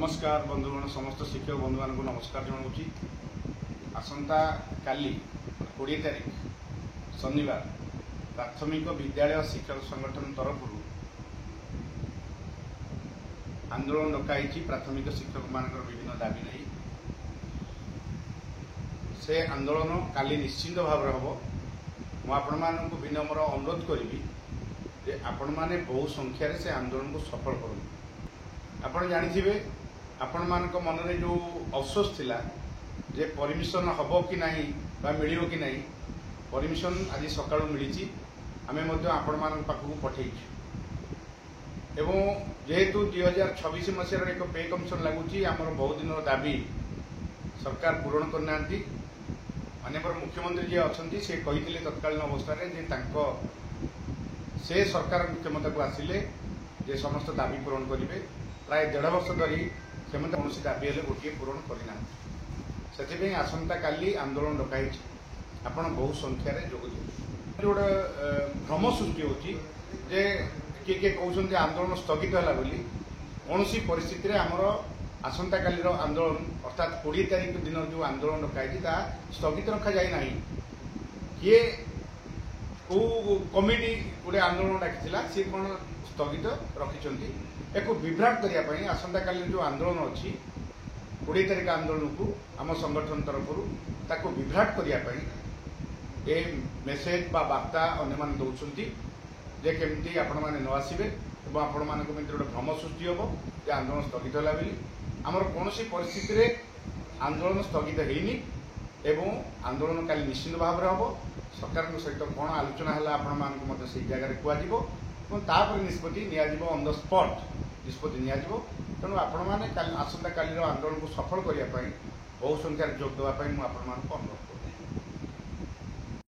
नमस्कार बंधुगण समस्त शिक्षक बंधु मान को नमस्कार जनाऊँगी। आसंता काली 20 तारीख शनिवार प्राथमिक विद्यालय शिक्षक संगठन तरफ आंदोलन डकाई प्राथमिक शिक्षक मान विभिन्न दाबी नहीं से आंदोलन काली निश्चिंत भाव हम मुझे विनम्र अनुरोध करी जे आपण मैंने बहु संख्यार से आंदोलन को सफल करूँ। आपण जानिथिबे आपण मानक मन में जो अफसोस थिला जे परमिशन हबो कि नहीं बा मिलियो कि नहीं परमिशन आज सकाळु मिलिछि आमे मध्ये आपण मानक पाखु पठेइछु एवं जेहेतु 2026 मसीहार एक पे कमिशन लागुछि आमर बहुत दिन दाबी सरकार पूरण करनांती माननीय मुख्यमंत्री जी अच्छी से कही तत्कालीन अवस्था जे तांको से सरकार क्षमता को आसिले जे समस्त दाबी पूरण करेंगे प्राय 1.5 वर्ष धरी क्षमता कौन दाबी हेले गोटे पूरण करना से आसंता काली आंदोलन डकाई आपण बहु संख्यार जोग दे गोटे भ्रम सृष्टि होची जे किए कहते आंदोलन स्थगित है कौन परिस्थिति आमर आसंता कालीर आंदोलन अर्थात 20 तारीख दिन जो आंदोलन डकाई स्थगित रखा जाए ना किए को कमिटी गोटे आंदोलन डाकी सी कौन स्थगित रखिंट एक विभ्राट करने आसंता काली जो आंदोलन अच्छी 20 तारीख आंदोलन को आम संगठन तरफ विभ्राट करने मेसेज बा वार्ता अन्य मान दौरान जे केमती आपण मैंने न आसबे और आपण मान गोटे भ्रम सृष्टि हम जे आंदोलन स्थगित है बोली आमर कौन परिस्थिति आंदोलन स्थगित होनी एवं आंदोलन काली निश्चित भाव में हम सरकार सहित कौन आलोचना है आपण मान से जगह कहपर निष्पत्ति ऑन द स्पॉट निष्पत्ति तेणु आपण मैंने आसंता काली आंदोलन को सफल करने बहु संख्यार जोग देवाई मुझे अनुरोध